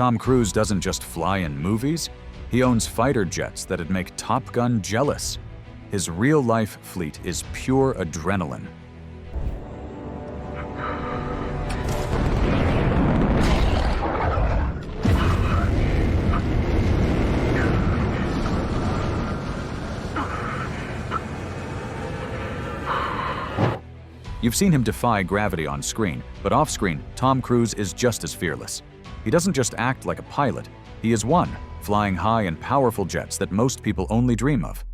Tom Cruise doesn't just fly in movies, he owns fighter jets that'd make Top Gun jealous. His real-life fleet is pure adrenaline. You've seen him defy gravity on screen, but off-screen, Tom Cruise is just as fearless. He doesn't just act like a pilot, he is one, flying high and powerful jets that most people only dream of.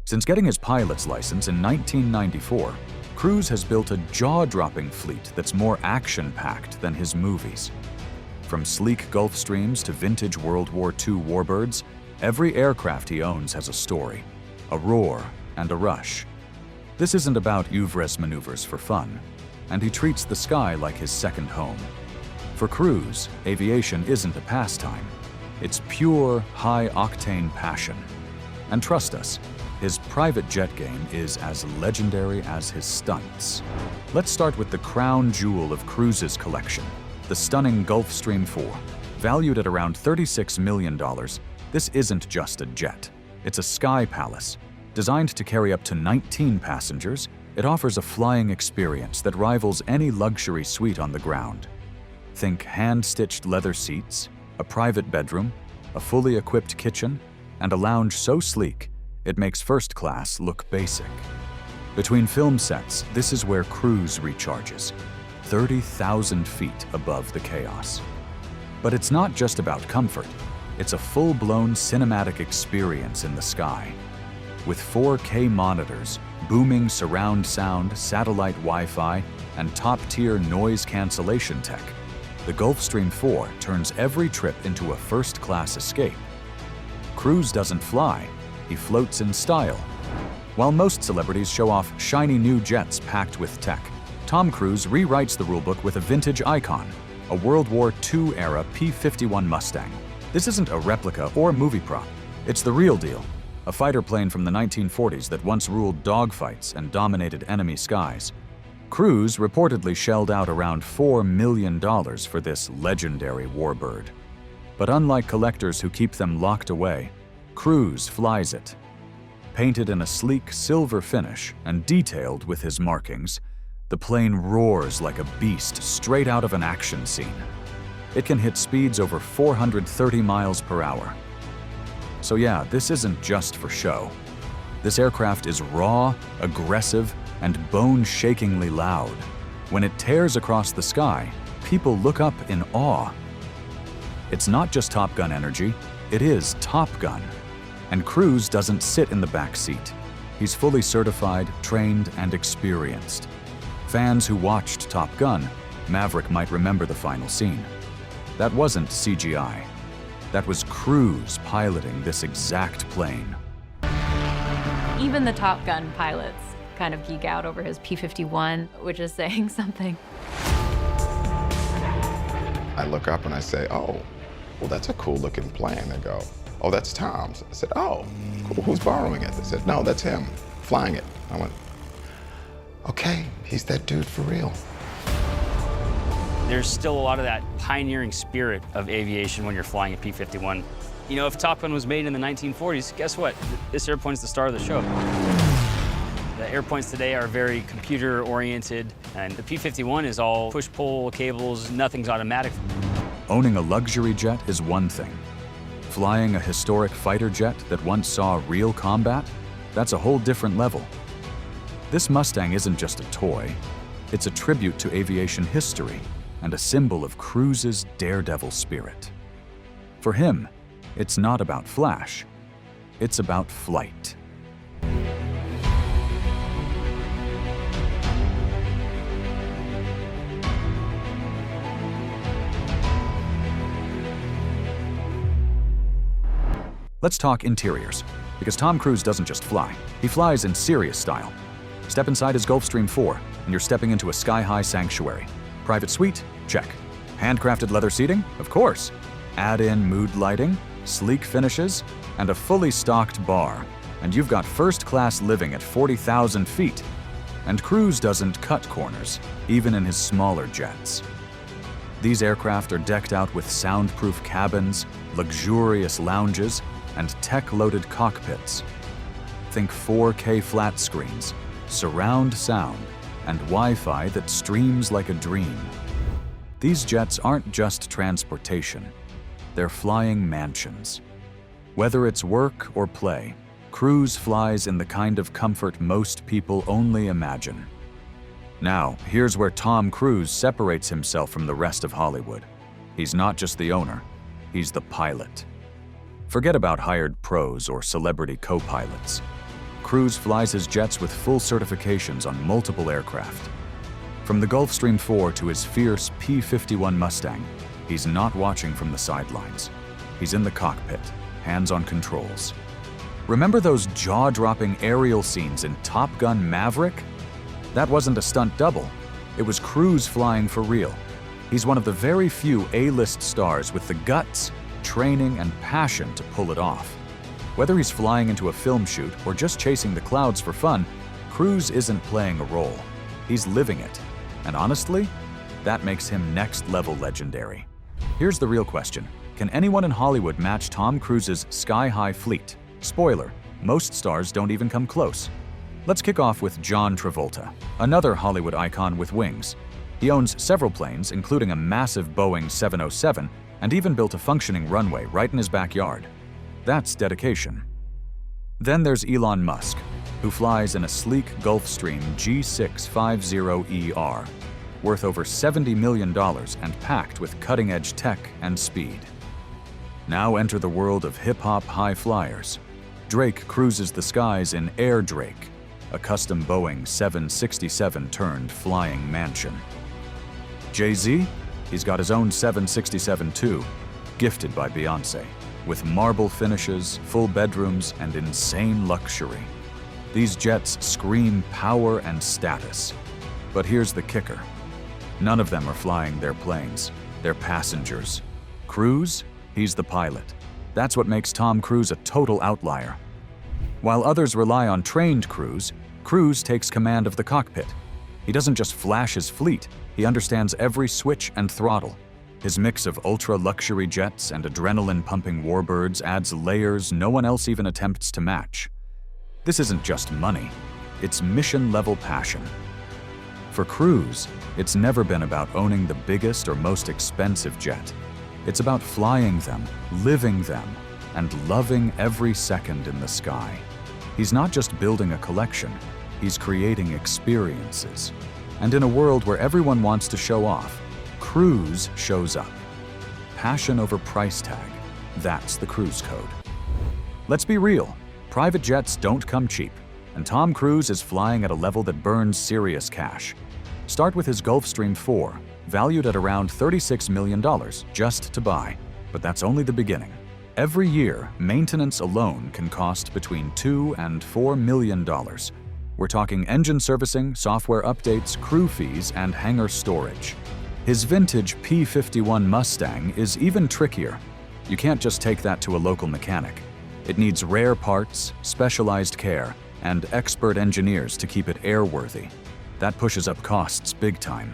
Since getting his pilot's license in 1994, Cruise has built a jaw-dropping fleet that's more action-packed than his movies. From sleek Gulfstreams to vintage World War II warbirds, every aircraft he owns has a story, a roar, and a rush. This isn't about oeuvres maneuvers for fun, and he treats the sky like his second home. For Cruise, aviation isn't a pastime. It's pure, high-octane passion. And trust us, his private jet game is as legendary as his stunts. Let's start with the crown jewel of Cruise's collection, the stunning Gulfstream IV. Valued at around $36 million, this isn't just a jet. It's a sky palace. Designed to carry up to 19 passengers, it offers a flying experience that rivals any luxury suite on the ground. Think hand-stitched leather seats, a private bedroom, a fully equipped kitchen, and a lounge so sleek, it makes first class look basic. Between film sets, this is where Cruise recharges, 30,000 feet above the chaos. But it's not just about comfort, it's a full-blown cinematic experience in the sky. With 4K monitors, booming surround sound, satellite Wi-Fi, and top-tier noise cancellation tech, the Gulfstream IV turns every trip into a first-class escape. Cruise doesn't fly, he floats in style. While most celebrities show off shiny new jets packed with tech, Tom Cruise rewrites the rulebook with a vintage icon, a World War II era P-51 Mustang. This isn't a replica or movie prop, it's the real deal. A fighter plane from the 1940s that once ruled dogfights and dominated enemy skies. Cruise reportedly shelled out around $4 million for this legendary warbird. But unlike collectors who keep them locked away, Cruise flies it. Painted in a sleek silver finish and detailed with his markings, the plane roars like a beast straight out of an action scene. It can hit speeds over 430 miles per hour. So yeah, this isn't just for show. This aircraft is raw, aggressive, and bone-shakingly loud. When it tears across the sky, people look up in awe. It's not just Top Gun energy, it is Top Gun. And Cruise doesn't sit in the back seat. He's fully certified, trained, and experienced. Fans who watched Top Gun, Maverick might remember the final scene. That wasn't CGI. That was Cruise piloting this exact plane. Even the Top Gun pilots kind of geek out over his P-51, which is saying something. I look up and I say, oh, well, that's a cool looking plane. They go, oh, that's Tom's. I said, oh, cool. Who's borrowing it? They said, no, that's him, flying it. I went, okay, he's that dude for real. There's still a lot of that pioneering spirit of aviation when you're flying a P-51. You know, if Top Gun was made in the 1940s, guess what? This airplane's the star of the show. The airplanes today are very computer-oriented, and the P-51 is all push-pull cables, nothing's automatic. Owning a luxury jet is one thing. Flying a historic fighter jet that once saw real combat, that's a whole different level. This Mustang isn't just a toy, it's a tribute to aviation history and a symbol of Cruise's daredevil spirit. For him, it's not about flash, it's about flight. Let's talk interiors, because Tom Cruise doesn't just fly, he flies in serious style. Step inside his Gulfstream IV, and you're stepping into a sky-high sanctuary. Private suite? Check. Handcrafted leather seating? Of course. Add in mood lighting, sleek finishes, and a fully stocked bar, and you've got first-class living at 40,000 feet. And Cruise doesn't cut corners, even in his smaller jets. These aircraft are decked out with soundproof cabins, luxurious lounges, and tech-loaded cockpits. Think 4K flat screens, surround sound, and Wi-Fi that streams like a dream. These jets aren't just transportation, they're flying mansions. Whether it's work or play, Cruise flies in the kind of comfort most people only imagine. Now, here's where Tom Cruise separates himself from the rest of Hollywood. He's not just the owner, he's the pilot. Forget about hired pros or celebrity co-pilots. Cruise flies his jets with full certifications on multiple aircraft. From the Gulfstream IV to his fierce P-51 Mustang, he's not watching from the sidelines. He's in the cockpit, hands on controls. Remember those jaw-dropping aerial scenes in Top Gun Maverick? That wasn't a stunt double. It was Cruise flying for real. He's one of the very few A-list stars with the guts, training, and passion to pull it off. Whether he's flying into a film shoot or just chasing the clouds for fun, Cruise isn't playing a role. He's living it. And honestly, that makes him next-level legendary. Here's the real question. Can anyone in Hollywood match Tom Cruise's sky-high fleet? Spoiler, most stars don't even come close. Let's kick off with John Travolta, another Hollywood icon with wings. He owns several planes, including a massive Boeing 707, and even built a functioning runway right in his backyard. That's dedication. Then there's Elon Musk, who flies in a sleek Gulfstream G650ER, worth over $70 million and packed with cutting-edge tech and speed. Now enter the world of hip-hop high flyers. Drake cruises the skies in Air Drake, a custom Boeing 767 flying mansion. Jay-Z? He's got his own 767 too, gifted by Beyoncé, with marble finishes, full bedrooms, and insane luxury. These jets scream power and status. But here's the kicker. None of them are flying their planes. They're passengers. Cruise? He's the pilot. That's what makes Tom Cruise a total outlier. While others rely on trained crews, Cruise takes command of the cockpit. He doesn't just flash his fleet, he understands every switch and throttle. His mix of ultra-luxury jets and adrenaline-pumping warbirds adds layers no one else even attempts to match. This isn't just money, it's mission-level passion. For Cruise, it's never been about owning the biggest or most expensive jet. It's about flying them, living them, and loving every second in the sky. He's not just building a collection, he's creating experiences. And in a world where everyone wants to show off, Cruise shows up. Passion over price tag, that's the Cruise code. Let's be real, private jets don't come cheap, and Tom Cruise is flying at a level that burns serious cash. Start with his Gulfstream IV, valued at around $36 million just to buy, but that's only the beginning. Every year, maintenance alone can cost between $2 and $4 million. We're talking engine servicing, software updates, crew fees, and hangar storage. His vintage P-51 Mustang is even trickier. You can't just take that to a local mechanic. It needs rare parts, specialized care, and expert engineers to keep it airworthy. That pushes up costs big time.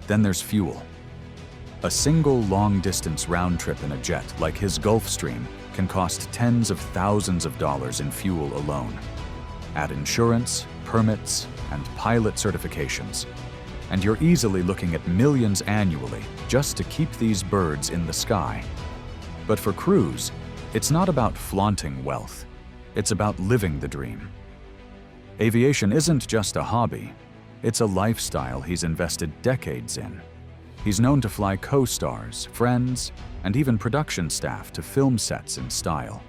Then there's fuel. A single long-distance round trip in a jet like his Gulfstream can cost tens of thousands of dollars in fuel alone. Add insurance, permits, and pilot certifications, and you're easily looking at millions annually just to keep these birds in the sky. But for Cruise, it's not about flaunting wealth. It's about living the dream. Aviation isn't just a hobby. It's a lifestyle he's invested decades in. He's known to fly co-stars, friends, and even production staff to film sets in style.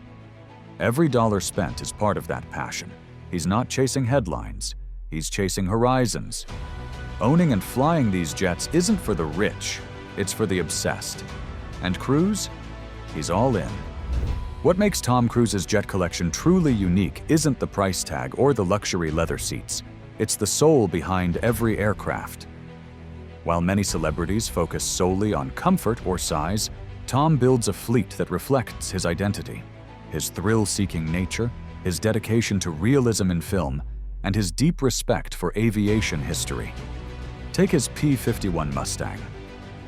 Every dollar spent is part of that passion. He's not chasing headlines, he's chasing horizons. Owning and flying these jets isn't for the rich, it's for the obsessed. And Cruise? He's all in. What makes Tom Cruise's jet collection truly unique isn't the price tag or the luxury leather seats. It's the soul behind every aircraft. While many celebrities focus solely on comfort or size, Tom builds a fleet that reflects his identity, his thrill-seeking nature, his dedication to realism in film, and his deep respect for aviation history. Take his P-51 Mustang.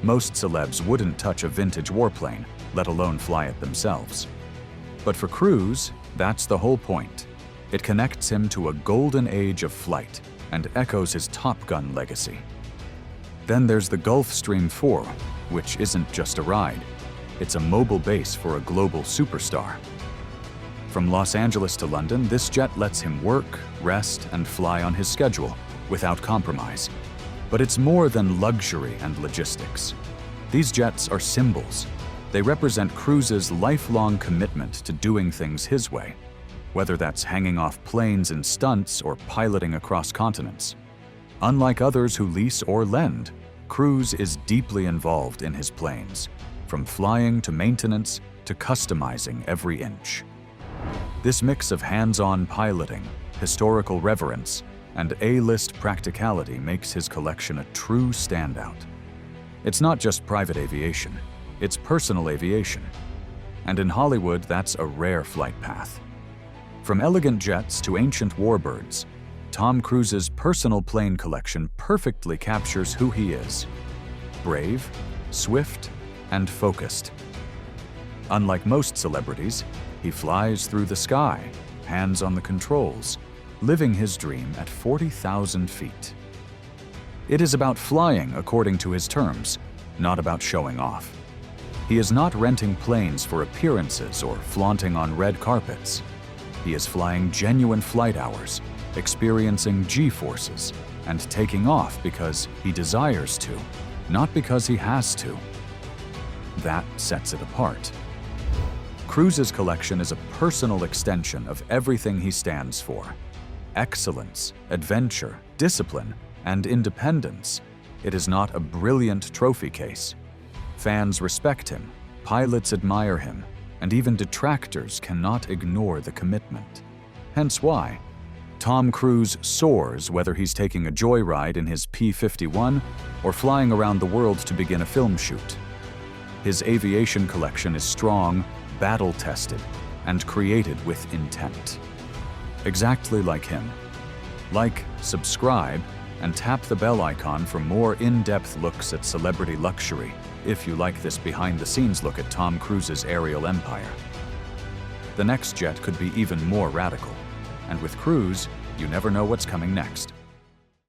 Most celebs wouldn't touch a vintage warplane, let alone fly it themselves. But for Cruise, that's the whole point. It connects him to a golden age of flight and echoes his Top Gun legacy. Then there's the Gulfstream IV, which isn't just a ride. It's a mobile base for a global superstar. From Los Angeles to London, this jet lets him work, rest, and fly on his schedule without compromise. But it's more than luxury and logistics. These jets are symbols. They represent Cruise's lifelong commitment to doing things his way, whether that's hanging off planes in stunts or piloting across continents. Unlike others who lease or lend, Cruise is deeply involved in his planes, from flying to maintenance to customizing every inch. This mix of hands-on piloting, historical reverence, and A-list practicality makes his collection a true standout. It's not just private aviation, it's personal aviation. And in Hollywood, that's a rare flight path. From elegant jets to ancient warbirds, Tom Cruise's personal plane collection perfectly captures who he is: brave, swift, and focused. Unlike most celebrities, he flies through the sky, hands on the controls, living his dream at 40,000 feet. It is about flying according to his terms, not about showing off. He is not renting planes for appearances or flaunting on red carpets. He is flying genuine flight hours, experiencing G-forces, and taking off because he desires to, not because he has to. That sets it apart. Cruise's collection is a personal extension of everything he stands for: excellence, adventure, discipline, and independence. It is not a brilliant trophy case. Fans respect him, pilots admire him, and even detractors cannot ignore the commitment. Hence why Tom Cruise soars whether he's taking a joyride in his P-51 or flying around the world to begin a film shoot. His aviation collection is strong, battle-tested, and created with intent. Exactly like him. Like, subscribe, and tap the bell icon for more in-depth looks at celebrity luxury if you like this behind-the-scenes look at Tom Cruise's aerial empire. The next jet could be even more radical, and with Cruise, you never know what's coming next.